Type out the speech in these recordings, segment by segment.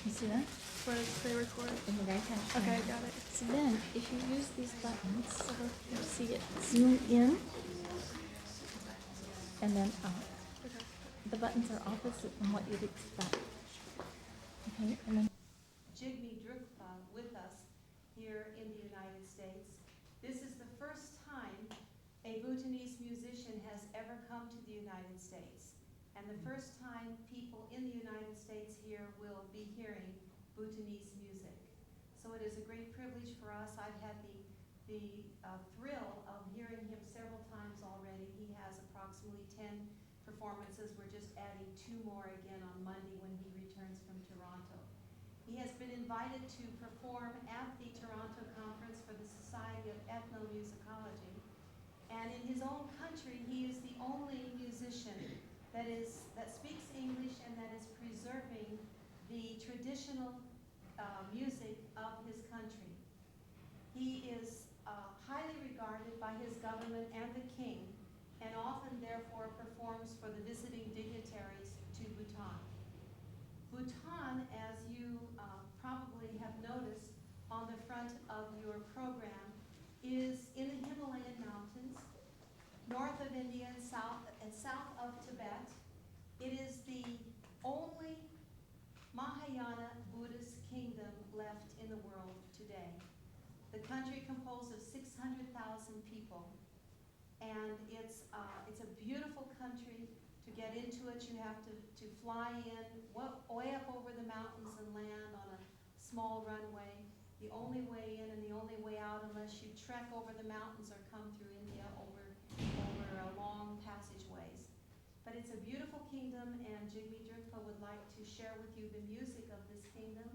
You see that? Where does play record? In the right hand Okay, I corner. got it. So then, if you use these buttons, You see it. zoom in and then out. Okay. The buttons are opposite from what you'd expect. Okay, and then Jigme Drukpa with us here in the United States. This is the first time a Bhutanese musician has ever come to the United States, and the first time people in the United States here will be hearing Bhutanese music. So it is a great privilege for us. I've had the thrill of hearing him several times already. He has approximately 10 performances. We're just adding 2 more again on Monday when he returns from Toronto. He has been invited to perform at the Toronto Conference for the Society of Ethnomusicology. And in his own country, he is the only musician that speaks English and that is preserving the traditional music of his country. He is highly regarded by his government and the king, and often therefore performs for the visiting dignitaries to Bhutan. Bhutan, as you probably have noticed on the front of your program, is in the Himalayan mountains, north of India and south of Tibet. It is the only Mahayana Buddhist kingdom left in the world today. The country composed of 600,000 people, and it's a beautiful country. To get into it, you have to fly in way up over the mountains and land on a small runway. The only way in and the only way out, unless you trek over the mountains or come through India over long passageways. But it's a beautiful kingdom, and Jigme Drukpa would like to share with you the music of this kingdom,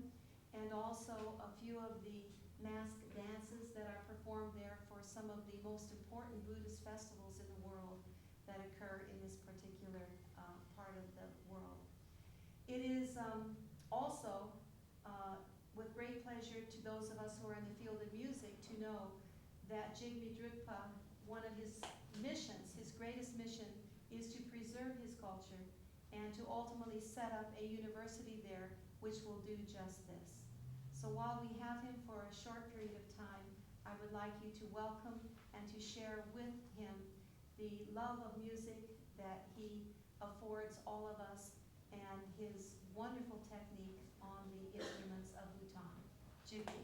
and also a few of the masked dances that are performed there for some of the most important Buddhist festivals in the world that occur in this particular part of the world. It is also with great pleasure to those of us who are in the field of music to know that Jigme Drukpa, one of his missions, his greatest mission, is to preserve his culture and to ultimately set up a university there which will do just this. So while we have him for a short period of time, I would like you to welcome and to share with him the love of music that he affords all of us and his wonderful technique on the instruments of Bhutan. Jigme.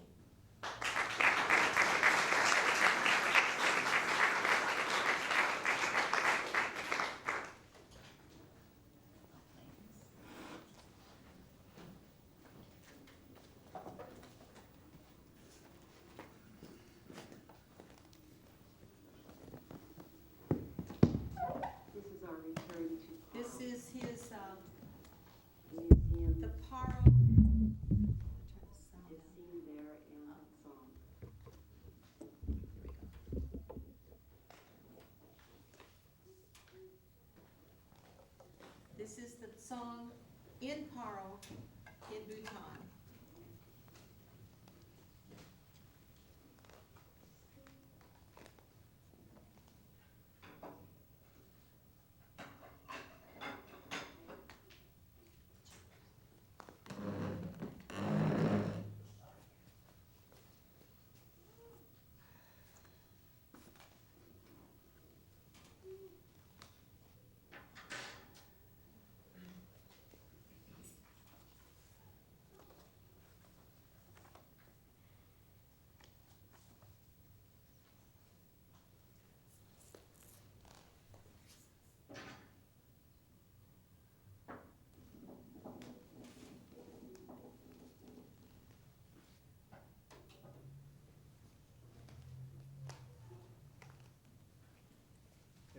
This is our return to Paro. This is his museum. the Paro. It's seen there and song. This is the song in Paro in Bhutan.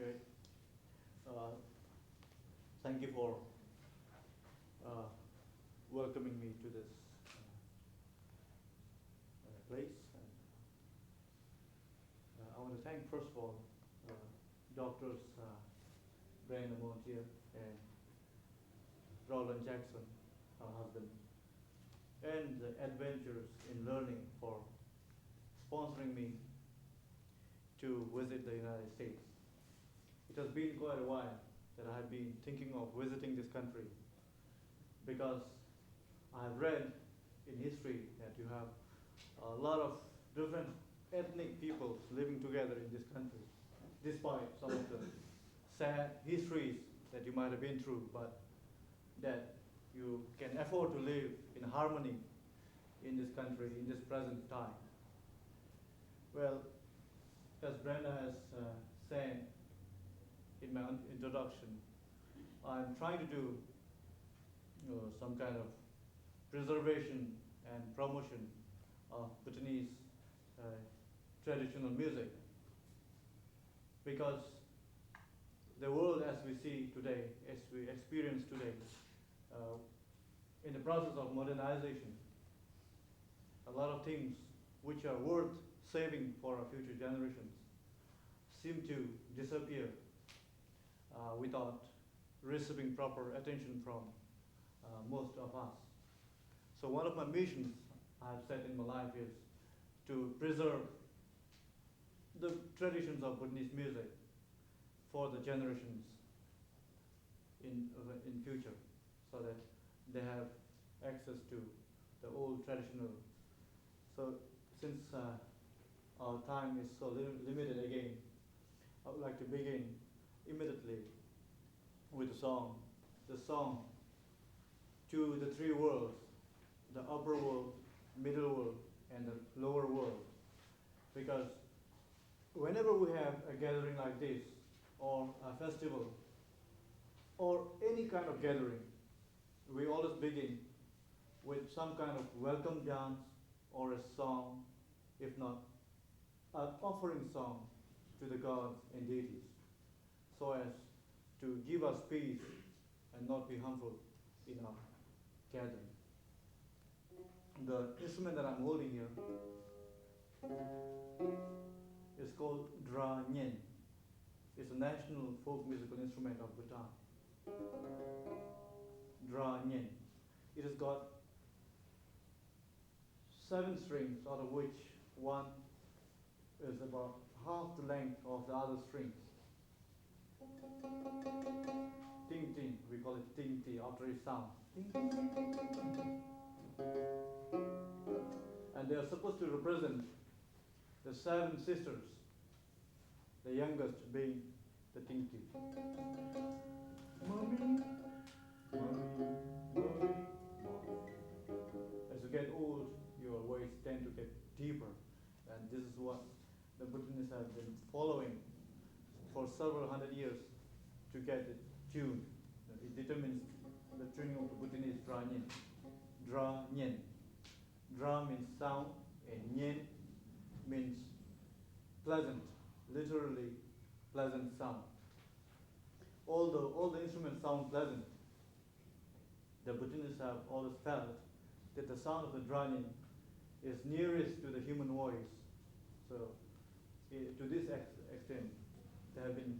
Okay. Thank you for welcoming me to this place. And, I want to thank, first of all, Doctors Brian Montier and Roland Jackson, her husband, and the Adventures in Learning for sponsoring me to visit the United States. It has been quite a while that I have been thinking of visiting this country, because I've read in history that you have a lot of different ethnic peoples living together in this country, despite some of the sad histories that you might have been through, but that you can afford to live in harmony in this country, in this present time. Well, as Brenda has said in my introduction, I'm trying to do some kind of preservation and promotion of Bhutanese traditional music, because the world as we see today, as we experience today, in the process of modernization, a lot of things which are worth saving for our future generations seem to disappear without receiving proper attention from most of us. So one of my missions I've set in my life is to preserve the traditions of Bhutanese music for the generations in future, so that they have access to the old traditional. So since our time is so limited again, I would like to begin immediately with a song. The song to the three worlds, the upper world, middle world, and the lower world. Because whenever we have a gathering like this, or a festival, or any kind of gathering, we always begin with some kind of welcome dance or a song, if not an offering song to the gods and deities, so as to give us peace and not be harmful in our gathering. The instrument that I'm holding here is called dra nyen. It's a national folk musical instrument of Bhutan. Dra nyen. It has got 7 strings, out of which one is about half the length of the other strings. Ting ting, we call it ting ting after it sounds. Ting ting ting ting ting ting. And they are supposed to represent the 7 sisters, the youngest being the ting ting. Mommy, mommy, mommy, mommy. As you get old, your voice tend to get deeper, and this is what the Bhutanese have been following for several hundred years to get it tuned. It determines the tuning of the Bhutanese dra nyen. Dra nyen. Dra means sound, and nyen means pleasant, literally pleasant sound. Although all the instruments sound pleasant, the Bhutanese have always felt that the sound of the dra nyen is nearest to the human voice. So to this extent, they have been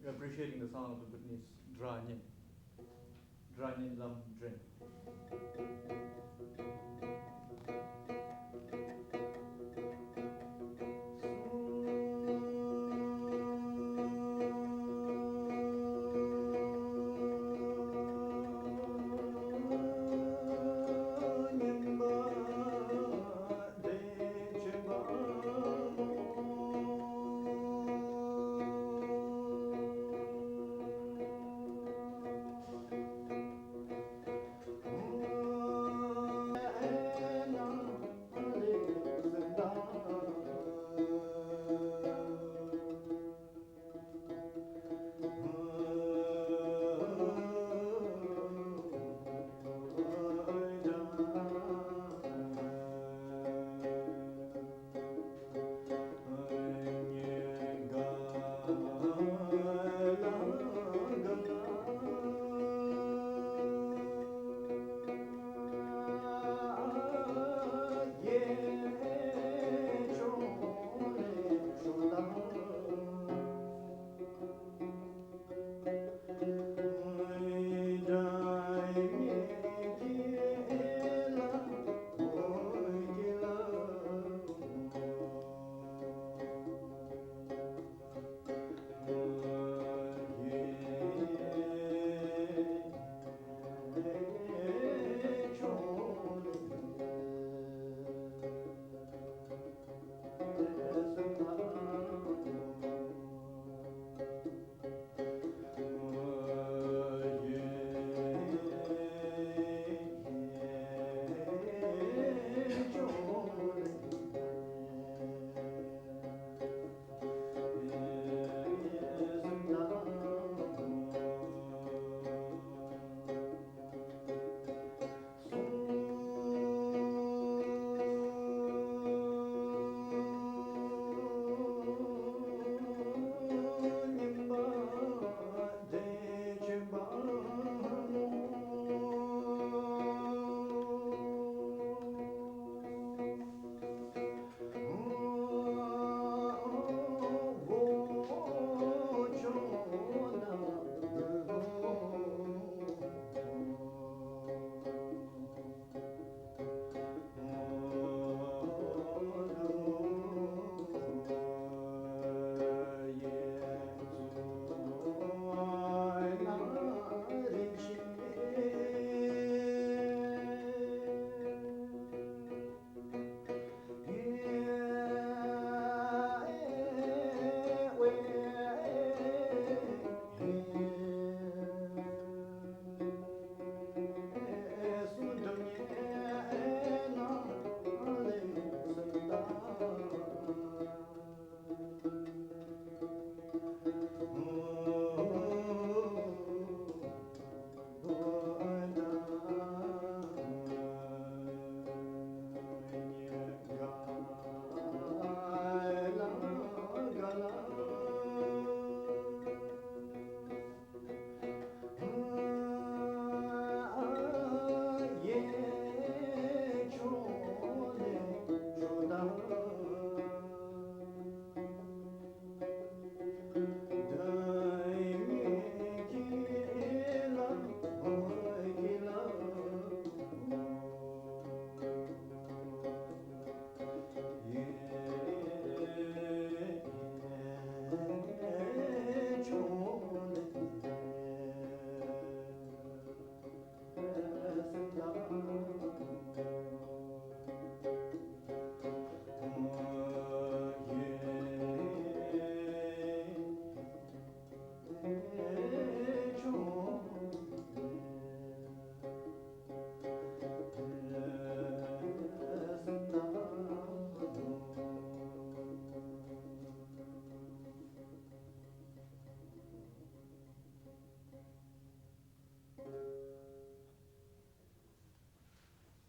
appreciating the sound of the Bhutanese dra nyen. Dra nyen lam dren. Oh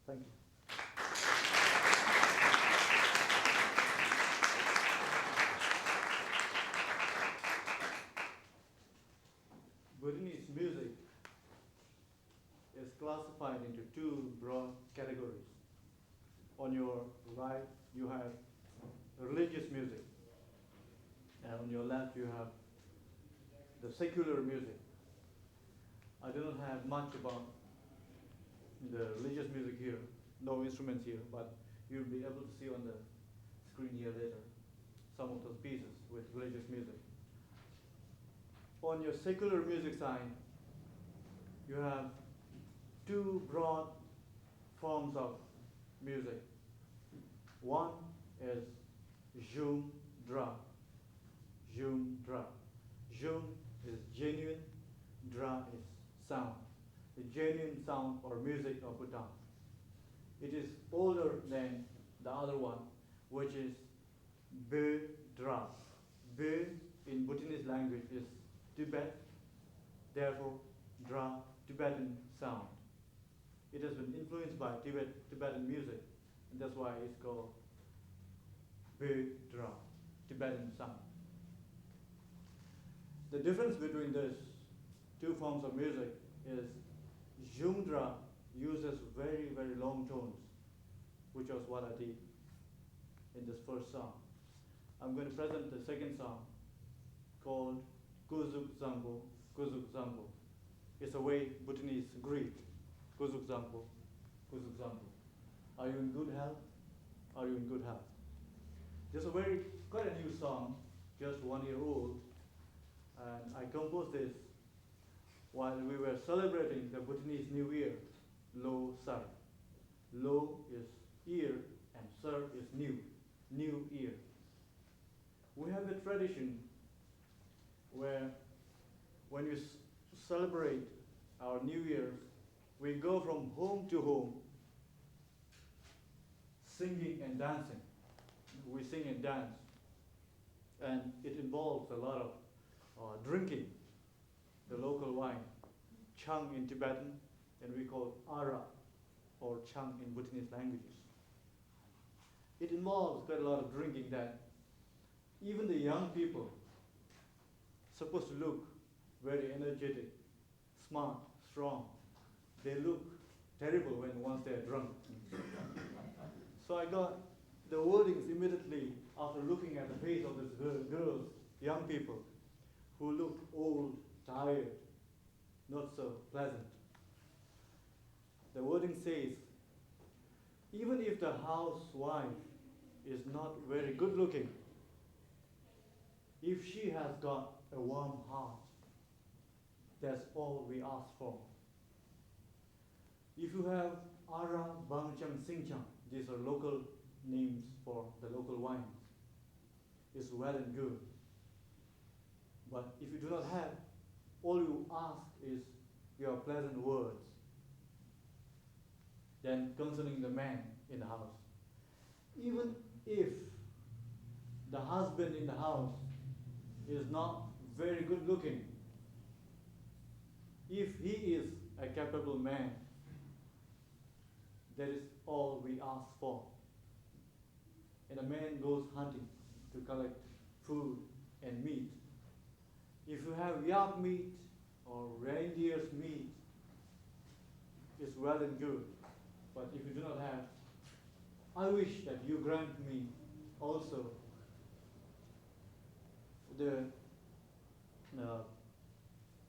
Thank you. Bhutanese music is classified into two broad categories. On your right, you have religious music, and on your left, you have the secular music. I do not have much about the religious music here, no instruments here, but you'll be able to see on the screen here later some of those pieces with religious music. On your secular music side, you have two broad forms of music. One is Jigme Drukpa. Jigme Drukpa. Jigme is genuine, Dra is sound. The genuine sound or music of Bhutan. It is older than the other one, which is Be Dra. Be in Bhutanese language is Tibet, therefore Dra, Tibetan sound. It has been influenced by Tibetan music, and that's why it's called Be Dra, Tibetan sound. The difference between these two forms of music is Jigme Drukpa uses very, very long tones, which was what I did in this first song. I'm going to present the second song called Kuzuk Zambo, Kuzuk Zambo. It's a way Bhutanese greet. Kuzuk Zambo, Kuzuk Zambo. Are you in good health? Are you in good health? This is quite a new song, just 1 year old, and I composed this while we were celebrating the Bhutanese New Year, Lo Sar. Lo is year and Sar is new year. We have a tradition where when we celebrate our New Year, we go from home to home singing and dancing. We sing and dance, and it involves a lot of drinking the local wine, Chang in Tibetan, and we call Ara or Chang in Bhutanese languages. It involves quite a lot of drinking that even the young people supposed to look very energetic, smart, strong. They look terrible once they are drunk. So I got the wordings immediately after looking at the face of these girls, young people, who look old, tired, not so pleasant. The wording says, even if the housewife is not very good looking, if she has got a warm heart, that's all we ask for. If you have Ara, Bangchang, Singchang, these are local names for the local wines, it's well and good. But if you do not have, all you ask is your pleasant words. Then concerning the man in the house, even if the husband in the house is not very good looking, if he is a capable man, that is all we ask for. And a man goes hunting to collect food and meat. If you have yak meat or reindeer's meat, it's well and good. But if you do not have, I wish that you grant me also the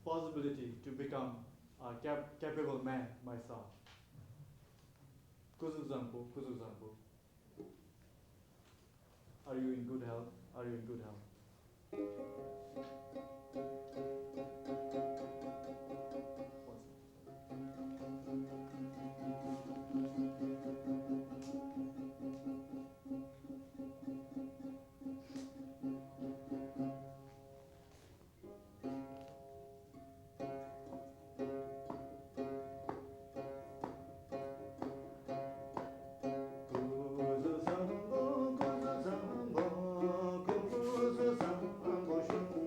possibility to become a capable man myself. Kuzuk Zampo, Kuzuk Zampo. Are you in good health? Are you in good health? Kuzu zambo,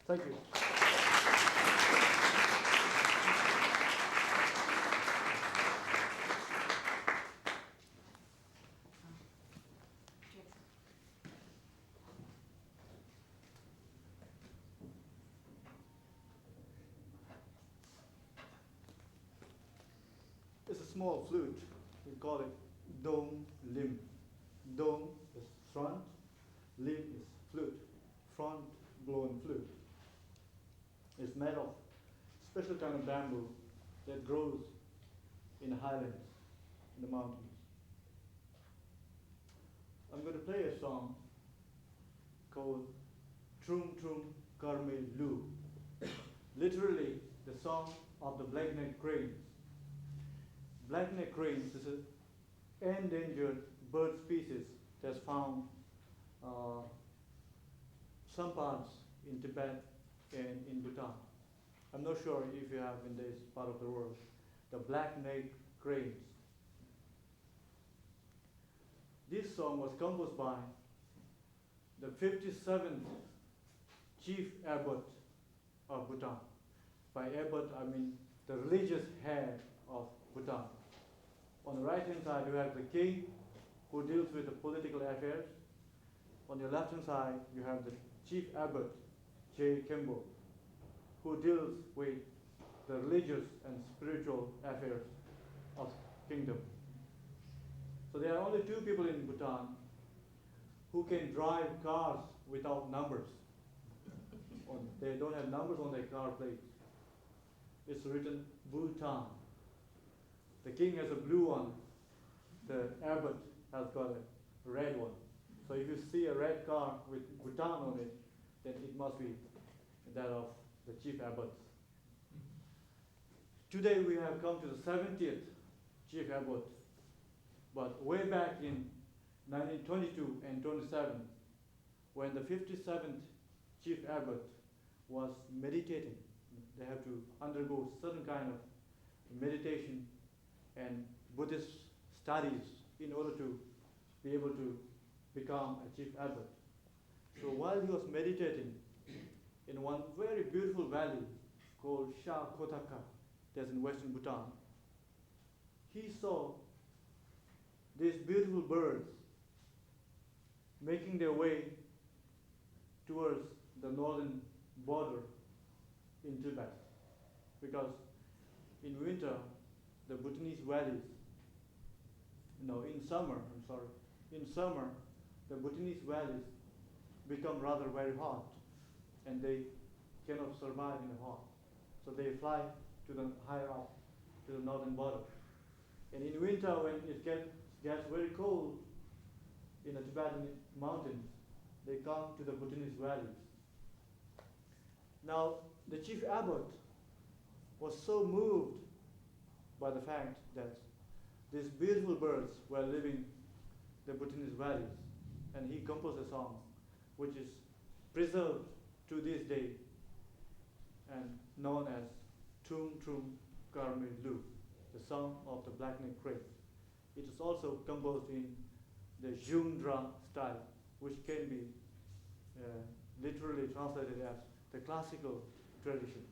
Thank you. It's a small flute. We call it dome limb. Dome is front, limb is flute, front blown flute. It's made of special kind of bamboo that grows in the highlands, in the mountains. I'm going to play a song called Trum Trum Karme Lu. Literally, the song of the black-necked cranes. Black-necked cranes is an endangered bird species that's found some parts in Tibet and in Bhutan. I'm not sure if you have in this part of the world the black-necked cranes. This song was composed by the 57th chief abbot of Bhutan. By abbot, I mean the religious head of Bhutan. On the right-hand side, you have the king, who deals with the political affairs. On the left-hand side, you have the chief abbot, J. Kembo, who deals with the religious and spiritual affairs of kingdom. So there are only two people in Bhutan who can drive cars without numbers. They don't have numbers on their car plates. It's written Bhutan. The king has a blue one. The abbot has got a red one. So if you see a red car with Bhutan on it, then it must be that of the chief abbot. Today we have come to the 70th chief abbot. But way back in 1922 and 27, when the 57th chief abbot was meditating, they have to undergo certain kind of meditation and Buddhist studies in order to be able to become a chief abbot. So while he was meditating in one very beautiful valley called Sha Kotaka, that's in western Bhutan, he saw these beautiful birds making their way towards the northern border in Tibet. Because in winter, the Bhutanese valleys, in summer, the Bhutanese valleys become rather very hot and they cannot survive in the hot. So they fly to the higher up, to the northern border. And in winter, when it gets very cold in the Tibetan mountains, they come to the Bhutanese valleys. Now, the chief abbot was so moved by the fact that these beautiful birds were living the Bhutanese valleys, and he composed a song which is preserved to this day and known as Tum Tum Karme Lu, the song of the black-necked crane. It is also composed in the Jungdra style, which can be literally translated as the classical tradition.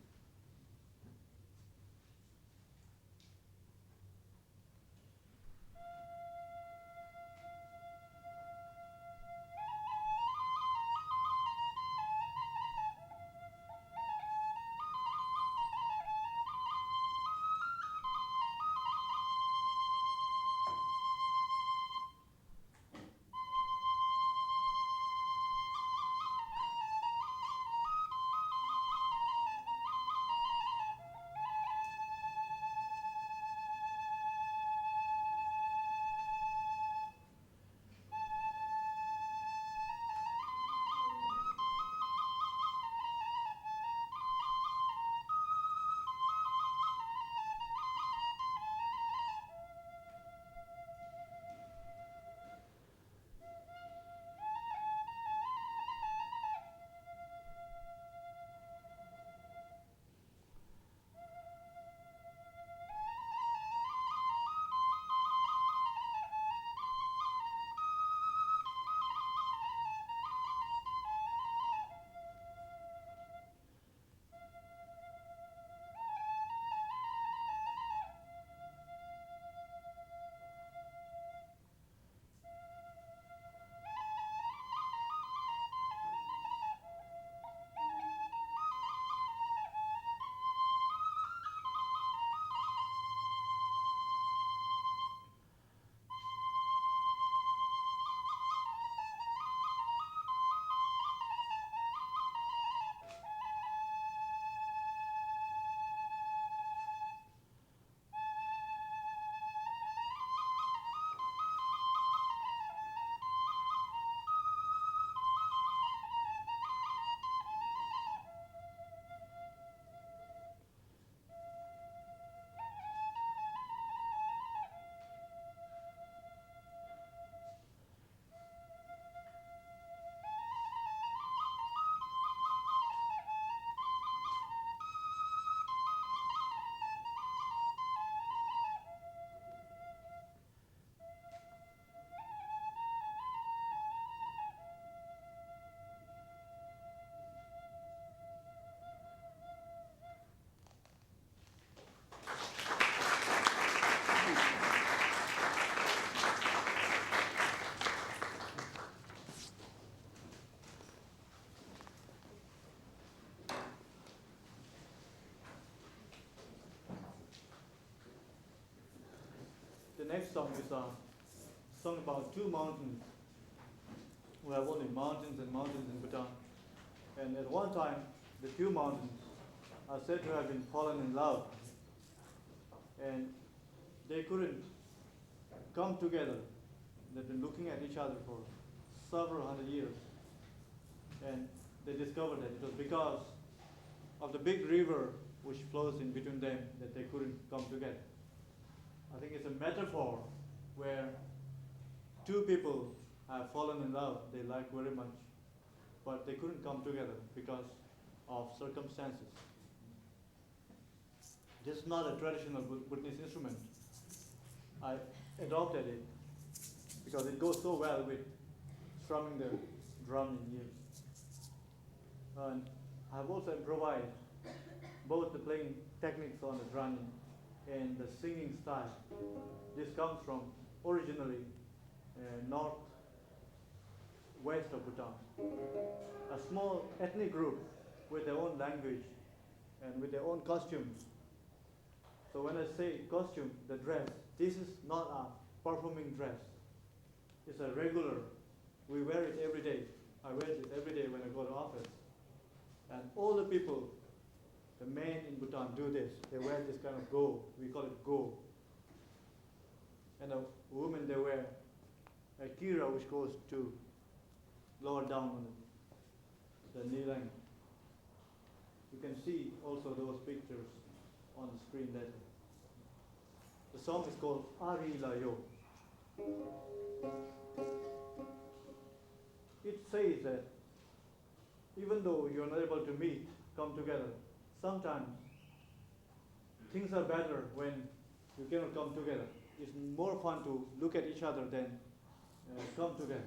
next song is a song about two mountains. We have only mountains and mountains in Bhutan. And at one time, the two mountains are said to have been fallen in love. And they couldn't come together. They've been looking at each other for several hundred years. And they discovered that it was because of the big river which flows in between them that they couldn't come together. I think it's a metaphor where two people have fallen in love, they like very much, but they couldn't come together because of circumstances. This is not a traditional Bhutanese instrument. I adopted it because it goes so well with strumming the drum in ears. And I've also improvised both the playing techniques on the drum and the singing style. This comes from originally northwest of Bhutan. A small ethnic group with their own language and with their own costumes. So when I say costume, the dress, this is not a performing dress. It's a regular. We wear it every day. I wear it every day when I go to office. And all the people, the men in Bhutan do this. They wear this kind of go. We call it go. And the women, they wear a kira which goes to lower down on the knee length. You can see also those pictures on the screen later. The song is called Ari Layo. It says that even though you're not able to meet, come together, sometimes things are better when you cannot come together. It's more fun to look at each other than come together.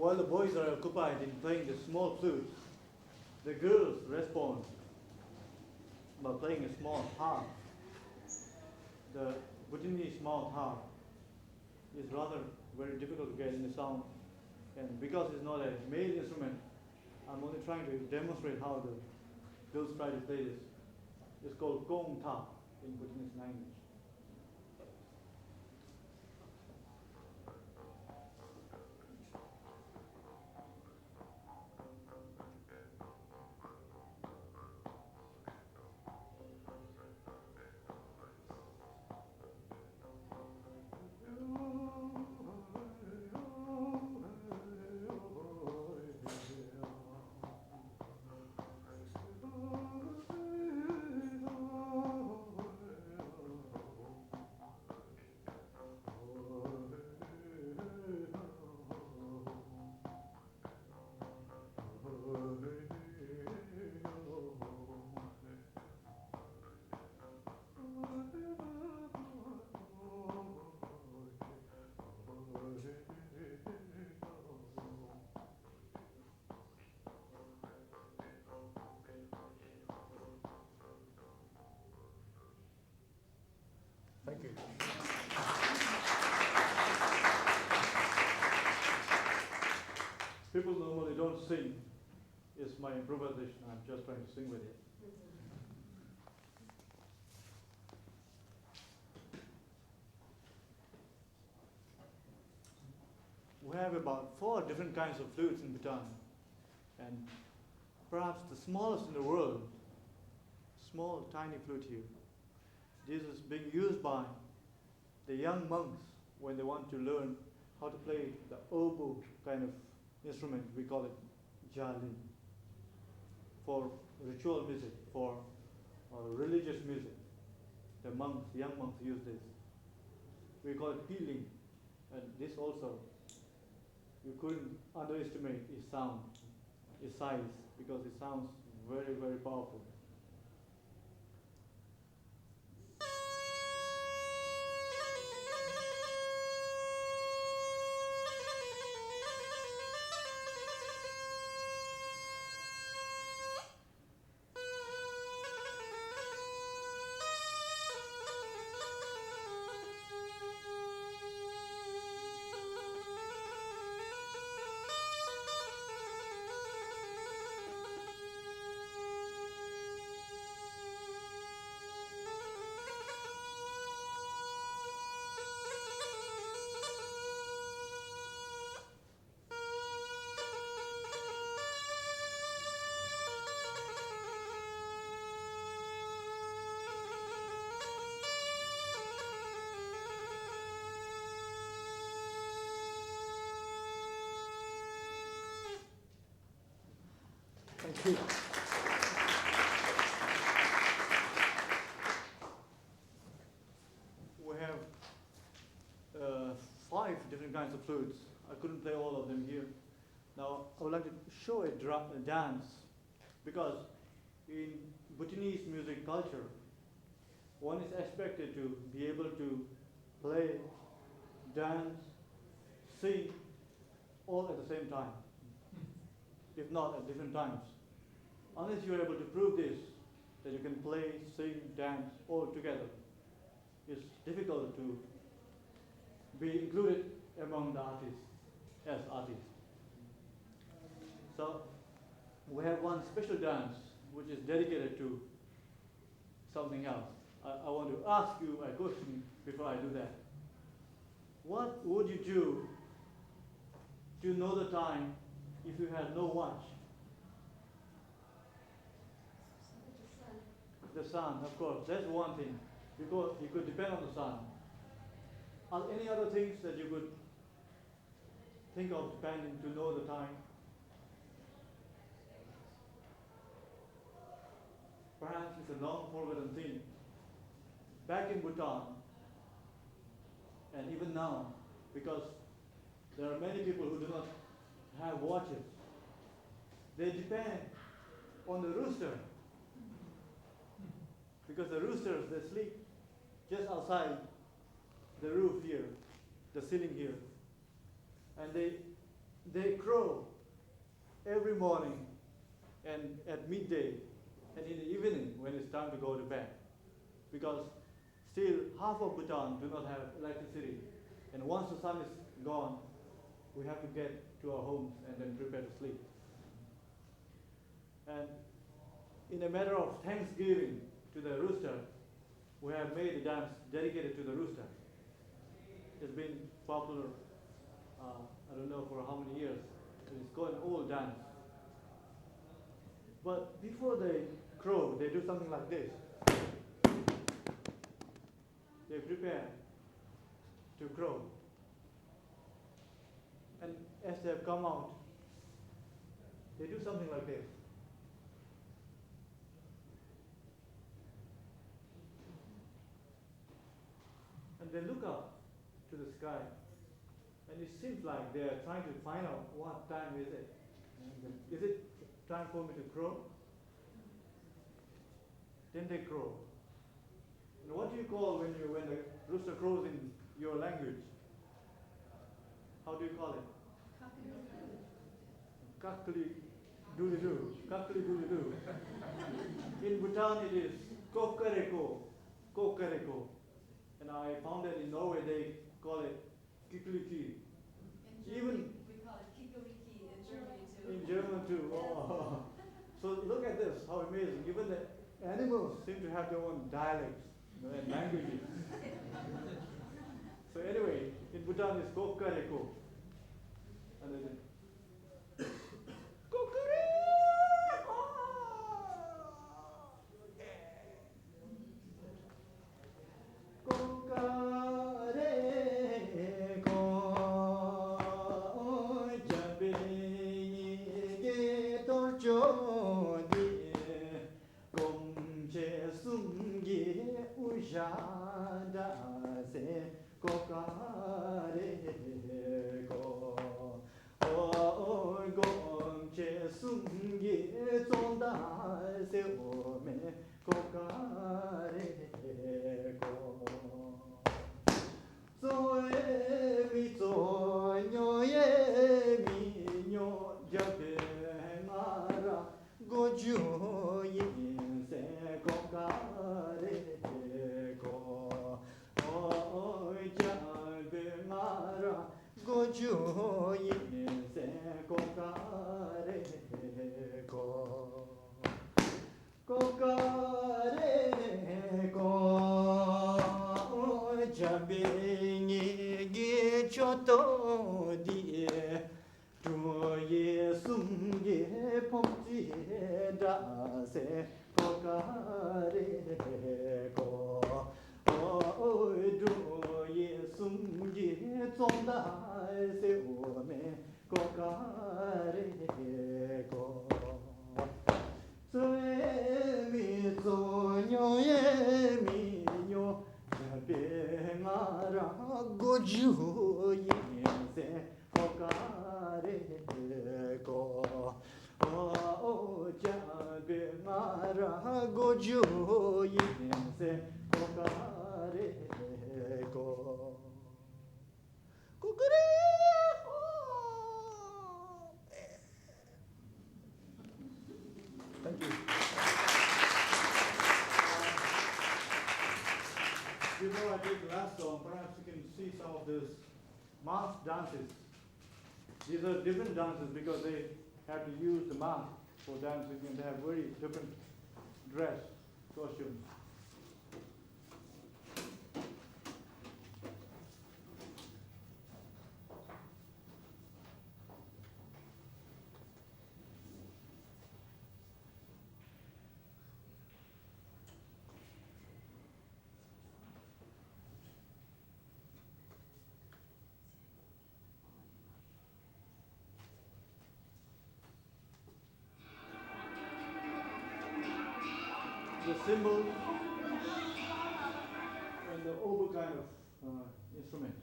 while the boys are occupied in playing the small flutes, the girls respond by playing a small harp. The Bhutanese mouth harp is rather very difficult to get in the sound, and because it's not a male instrument, I'm only trying to demonstrate how the girls try to play this. It's called gong ta in Bhutanese language. Thank you. People normally don't sing. It's my improvisation. I'm just trying to sing with it. We have about 4 different kinds of flutes in Bhutan, and perhaps the smallest in the world, small tiny flute here. This is being used by the young monks when they want to learn how to play the oboe kind of instrument. We call it jalin. For ritual music, for religious music, the monks, young monks use this. We call it peeling, and this also, you couldn't underestimate its sound, its size, because it sounds very, very powerful. Thank you. We have 5 different kinds of flutes. I couldn't play all of them here. Now, I would like to show a dance, because in Bhutanese music culture, one is expected to be able to play, dance, sing, all at the same time, if not at different times. Unless you're able to prove this, that you can play, sing, dance all together, it's difficult to be included among the artists, as artists. So we have one special dance which is dedicated to something else. I want to ask you a question before I do that. What would you do to know the time if you had no watch? The sun, of course, that's one thing. You could depend on the sun. Are there any other things that you could think of depending to know the time? Perhaps it's a long forgotten thing. Back in Bhutan, and even now, because there are many people who do not have watches, they depend on the rooster. Because the roosters, they sleep just outside the roof here, the ceiling here. And they they crow every morning and at midday and in the evening when it's time to go to bed. Because still half of Bhutan do not have electricity. And once the sun is gone, we have to get to our homes and then prepare to sleep. And in a matter of thanksgiving to the rooster, we have made a dance dedicated to the rooster. It's been popular, I don't know for how many years. It's called an old dance. But before they crow, they do something like this. They prepare to crow. And as they have come out, they do something like this. And they look up to the sky, and it seems like they are trying to find out what time is it. Is it time for me to crow? Then they crow. And what do you call when the rooster crows in your language? How do you call it? Kakli doodle-doo. Kakli doodle-doo. In Bhutan it is kokareko. Kokareko. And I found that in Norway they call it kikliki. Even we call it kikoriki in Germany too. in German too. Oh. So look at this, how amazing. Even the animals seem to have their own dialects and languages. So anyway, in Bhutan it's kokareko. And then Thank you. before I take the last song, perhaps you can see some of these mask dances. These are different dances because they have to use the mask for dancing and they have very different dress, costumes. The cymbals and the oboe kind of instruments.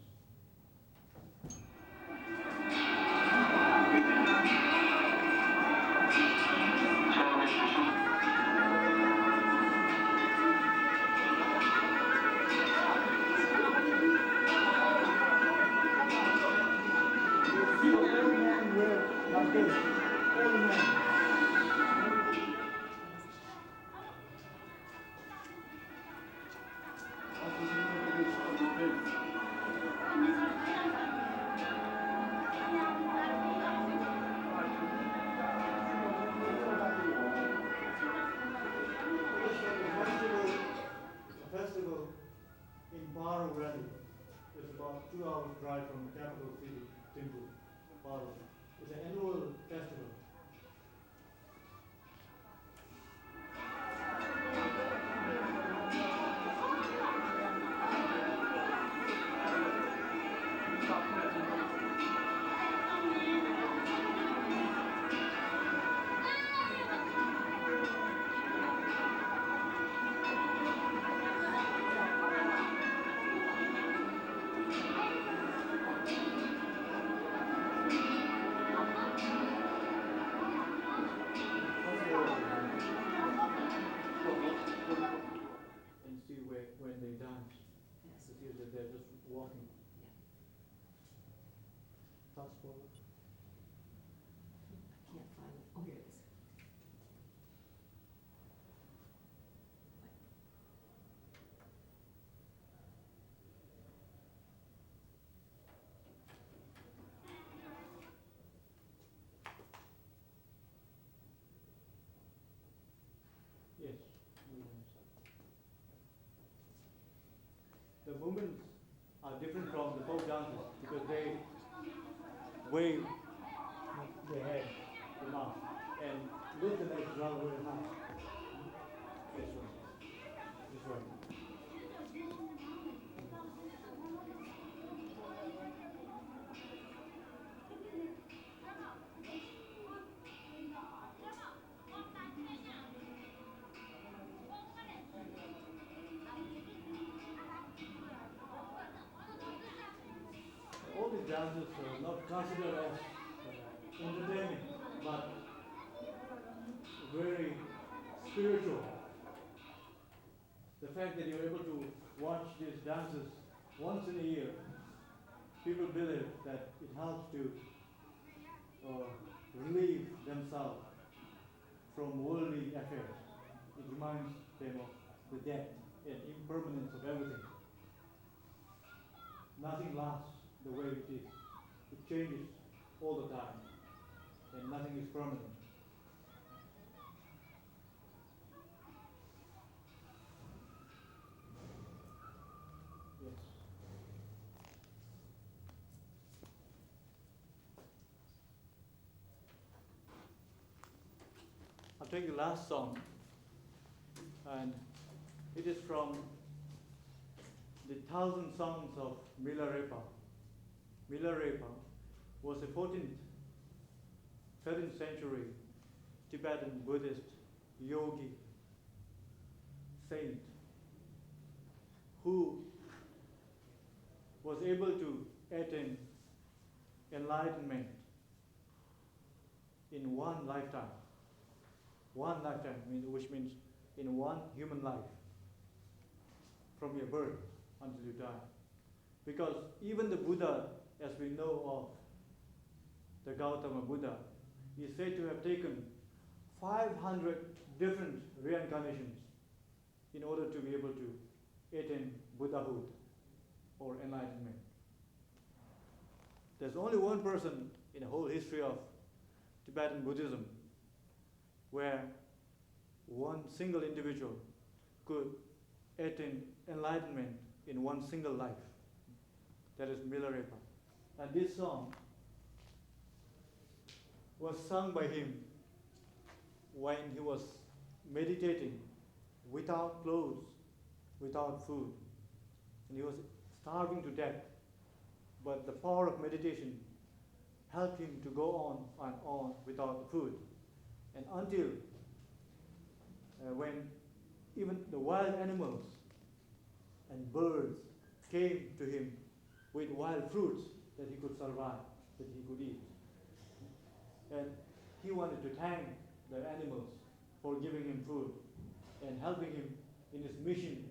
You feel everyone A festival in Paru Valley. It's about 2 hours drive from the capital city, Thimphu, Paru. It's an annual festival. And see when they dance. Yes. To see that they're just walking. Fast forward. I can't find it. Oh, here it is. Yes. The movements are different from the folk dances because they wave the head, the mouth, and lift the legs rather very high. This one. This way. All these dances are not considered as entertaining, but very spiritual. The fact that you're able to watch these dances once in a year, people believe that it helps to relieve themselves from worldly affairs. It reminds them of the death and impermanence of everything. Nothing lasts the way it is. It changes all the time, and nothing is permanent. Yes. I'll take the last song, and it is from the 1,000 Songs of Milarepa. Milarepa was a 13th century Tibetan Buddhist yogi saint who was able to attain enlightenment in one lifetime. One lifetime, which means in one human life, from your birth until you die. Because even the Buddha, as we know of the Gautama Buddha, is said to have taken 500 different reincarnations in order to be able to attain Buddhahood or enlightenment. There's only one person in the whole history of Tibetan Buddhism where one single individual could attain enlightenment in one single life. That is Milarepa. And this song was sung by him when he was meditating without clothes, without food. And he was starving to death. But the power of meditation helped him to go on and on without food. And until when even the wild animals and birds came to him with wild fruits that he could survive, that he could eat. And he wanted to thank the animals for giving him food and helping him in his mission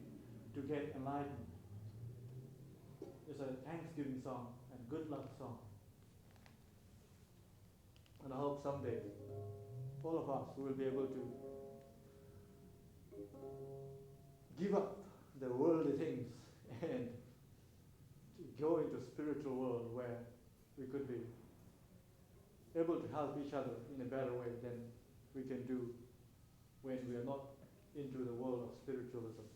to get enlightened. It's a Thanksgiving song and good luck song. And I hope someday all of us will be able to give up the worldly things and spiritual world where we could be able to help each other in a better way than we can do when we are not into the world of spiritualism.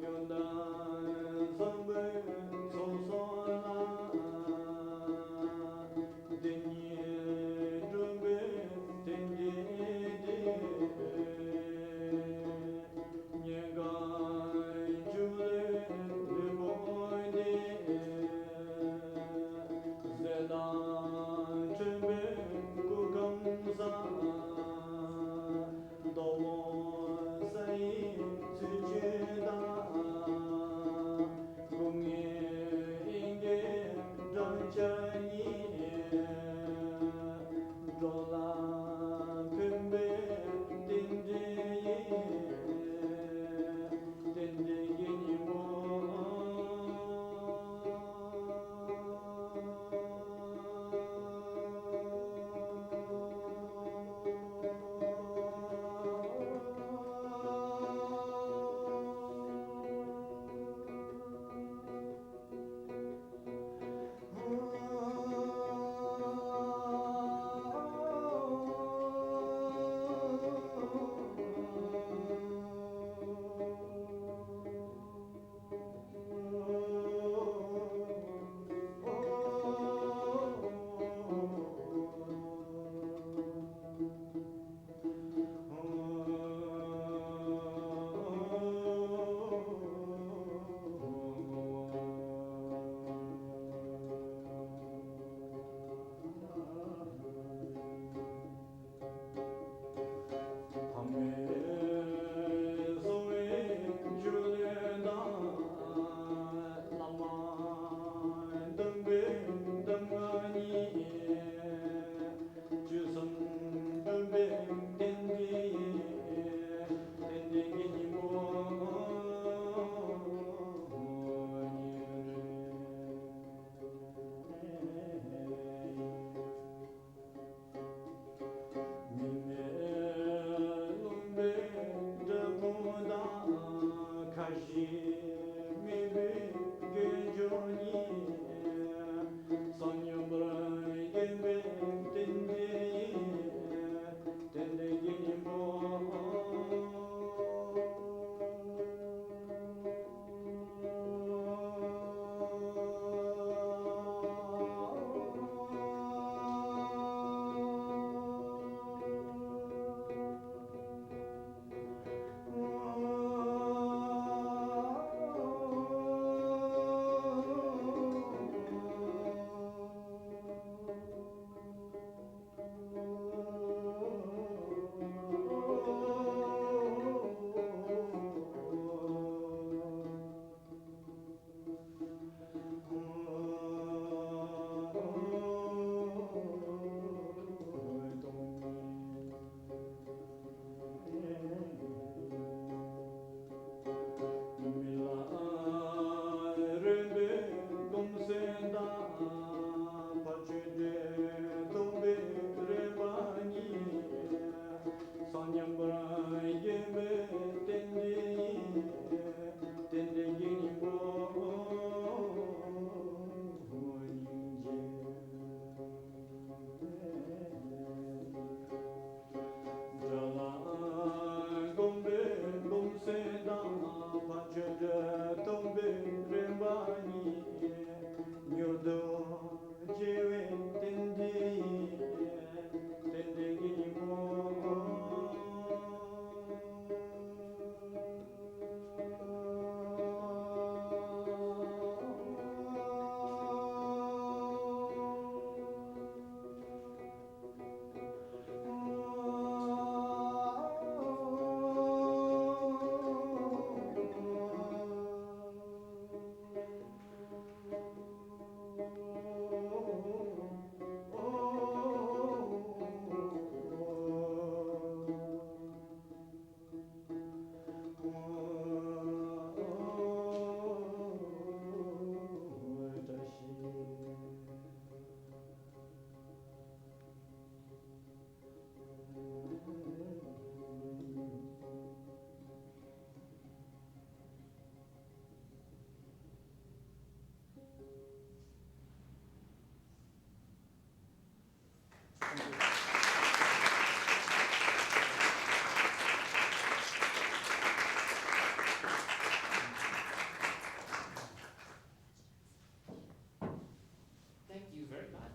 Yunda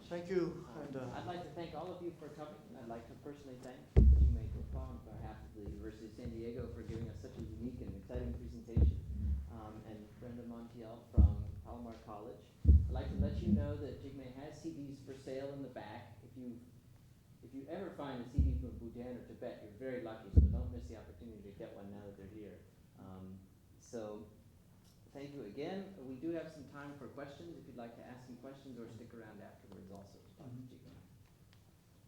Thank you. And, I'd like to thank all of you for coming. I'd like to personally thank Jigme Drukpa on behalf of the University of San Diego for giving us such a unique and exciting presentation, and Brenda Montiel from Palomar College. I'd like to let you know that Jigme has CDs for sale in the back. If you ever find a CD from Bhutan or Tibet, you're very lucky, so don't miss the opportunity to get one now that they're here. So thank you again. We do have some time for questions if you'd like to ask some questions or stick around afterwards also to talk to Jigme.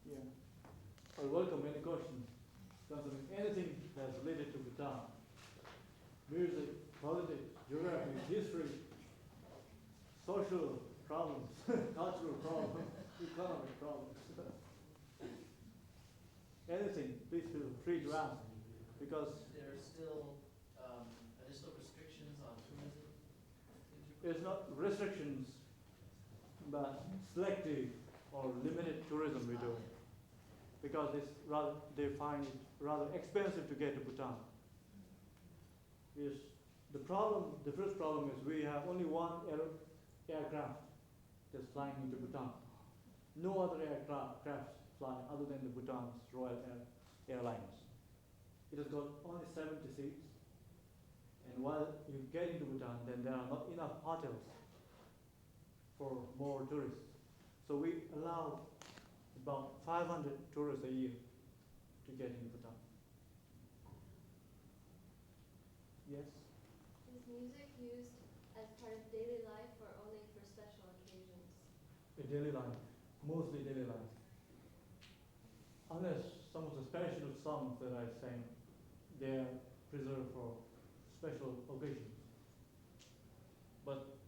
yeah. I welcome any questions concerning anything that's related to Bhutan. Music, politics, geography, history, social problems, cultural problems, economic problems. Anything, please feel free to ask, because There are still additional restrictions on tourism. it's not restrictions, but selective or limited tourism we do. Because they find it rather expensive to get to Bhutan. Is the first problem is we have only one aircraft that's flying into Bhutan. No other aircraft fly other than the Bhutan's Royal Airlines. It has got only 70 seats. And while you get into Bhutan, then there are not enough hotels for more tourists. So we allow about 500 tourists a year to get into Bhutan. Yes? Is music used as part of daily life or only for special occasions? A daily life, mostly daily life. Unless some of the special songs that I sang, they are preserved for special occasions. But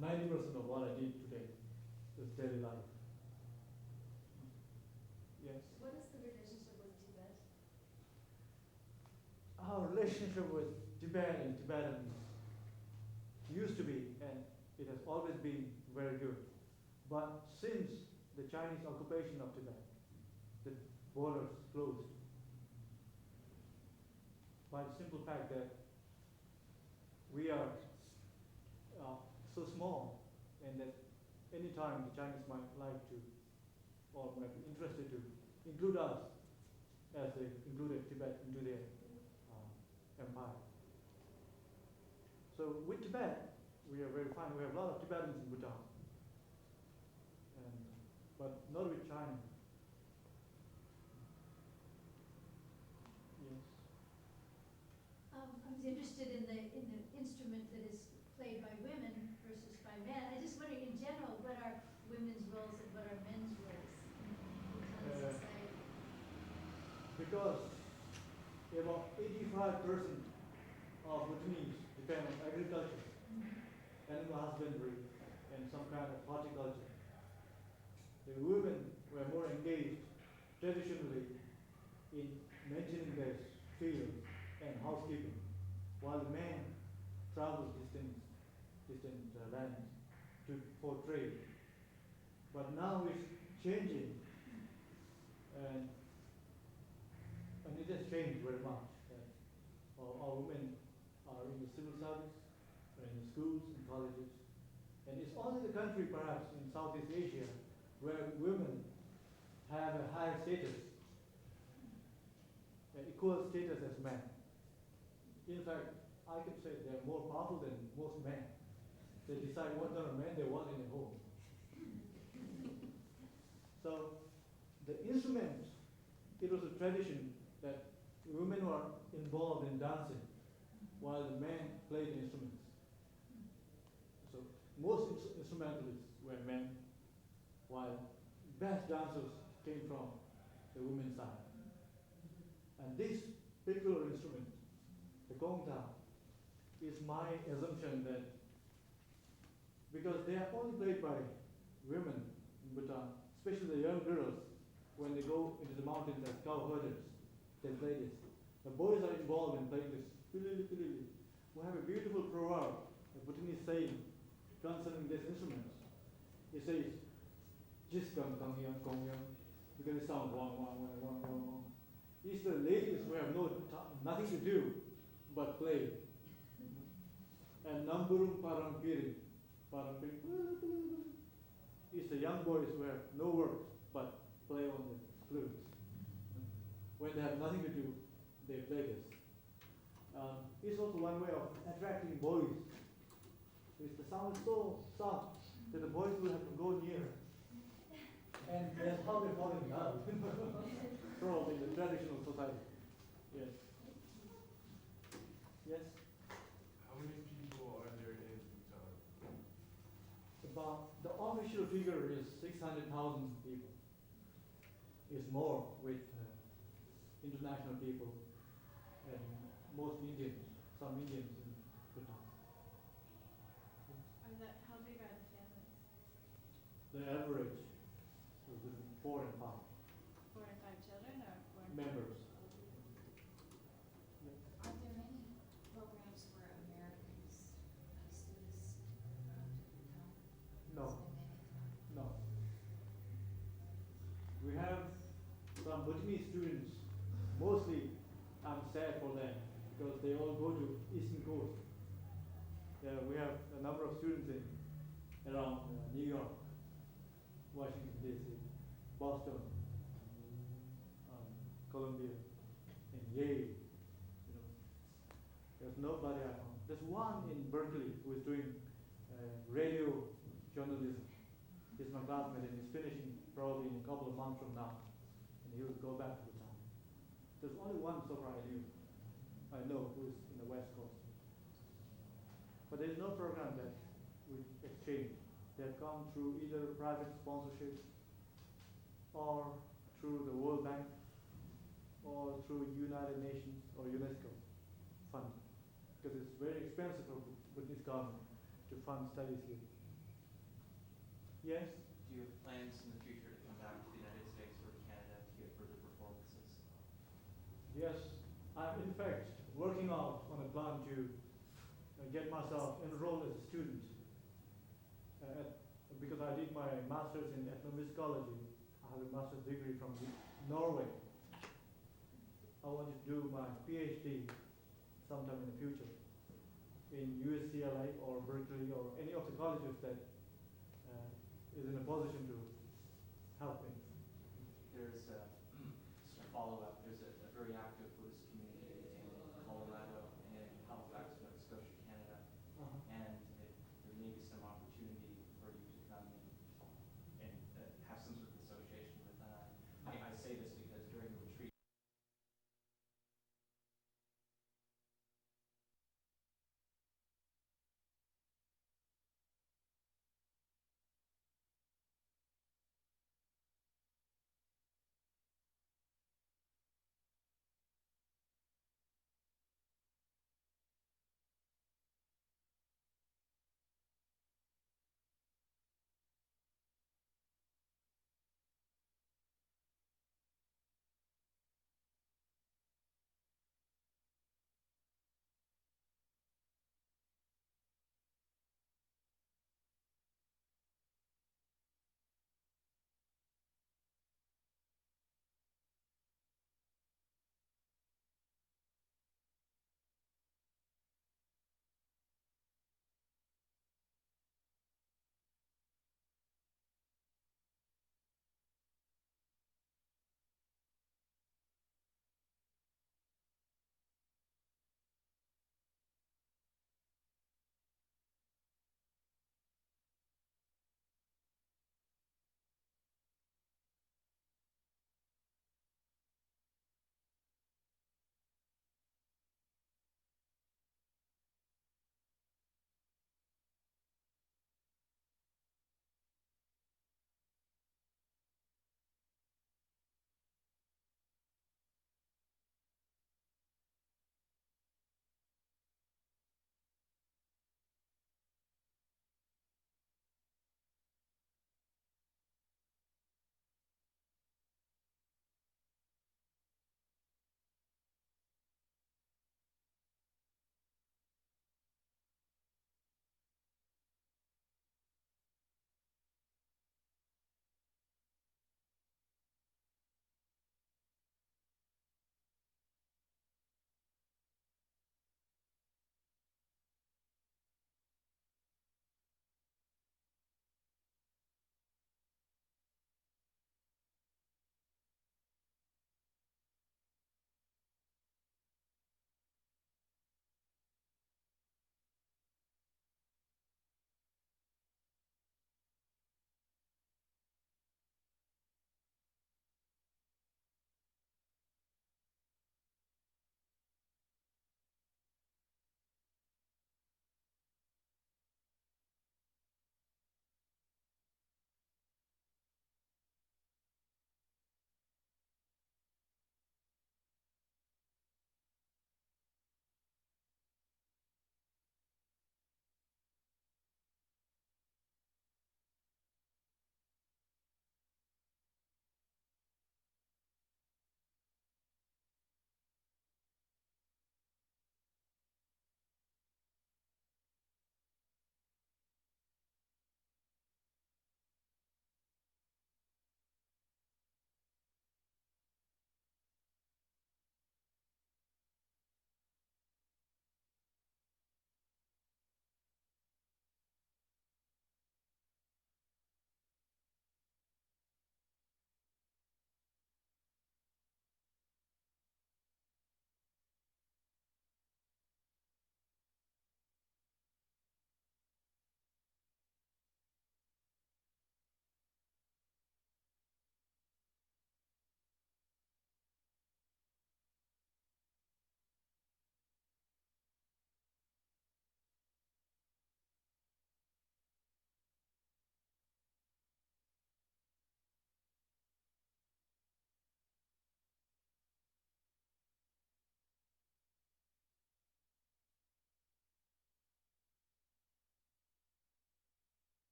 90% of what I did today is daily life. Yes? What is the relationship with Tibet? Our relationship with Tibet and Tibetans used to be, and it has always been, very good. But since the Chinese occupation of Tibet, the borders closed. By the simple fact that we are so small, and that any time the Chinese might like to, or might be interested to, include us as they included Tibet into their empire. So with Tibet, we are very fine. We have a lot of Tibetans in Bhutan, but not with China. Yes. I was interested in the instrument that is played by women versus by men. I just wonder, in general, what are women's roles and what are men's roles in Bhutan society? Because about 85% of Bhutanese depend on agriculture, animal husbandry, and some kind of horticulture. The women were more engaged traditionally in maintaining their fields and housekeeping, while the men traveled distant lands for trade. But now it's changing, and it has changed very much. Our women are in the civil service, in the schools and colleges, and it's only the country, perhaps in Southeast Asia, where women have a higher status, an equal status as men. In fact, I could say they're more powerful than most men. They decide what kind of men they want in a home. So the instrument, it was a tradition that women were involved in dancing while the men played the instruments. So most instrumentalists were men, while best dancers came from the women's side. And this particular instrument, the gongta, is my assumption that because they are only played by women in Bhutan, especially the young girls, when they go into the mountains as cow herders, they play this. The boys are involved in playing this. We have a beautiful proverb, a Bhutanese saying concerning this instrument. It says, "Jis gong gong yang gong yang," because it sounds wang wang wang wang wang wang. It's the ladies who have nothing to do but play. And namburum parang piring. it's the young boys who have no work but play on the flutes. When they have nothing to do, they play this. It's also one way of attracting boys. The sound is so soft that the boys will have to go near. And that's how they fall in love. Probably in the traditional society. Yes. Yes? How many people are there in Bhutan? About the official figure is 600,000 people. It's more with international people and most Indians, some Indians in Bhutan. How big are the families? The average is between 4 and 5 4 and 5 children or 4 and 5? members. Are there any programs for Americans, students come to Bhutan? No, Spend any time? no. We have some Bhutanese students. Mostly, I'm sad for them because they all go to Eastern Coast. We have a number of students in around New York, Washington D.C., Boston, Columbia, and Yale. There's nobody at home. There's one in Berkeley who is doing radio journalism. He's my classmate and he's finishing probably in a couple of months from now. And he will go back to Bhutan. There's only one so far I know who is in the West Coast. But there's no program that we exchange. They have come through either private sponsorship or through the World Bank or through United Nations or UNESCO funding. Because it's very expensive for Bhutanese government to fund studies here. Yes? Do you have plans in the future to come back to the United States or Canada to give further performances? Yes. I'm in fact working out on a plan to get myself enrolled as a student. Because I did my master's in ethnomusicology. I have a master's degree from Norway. I want to do my PhD sometime in the future in USCLA or Berkeley or any of the colleges that is in a position to help me. There's just a follow-up. There's a very active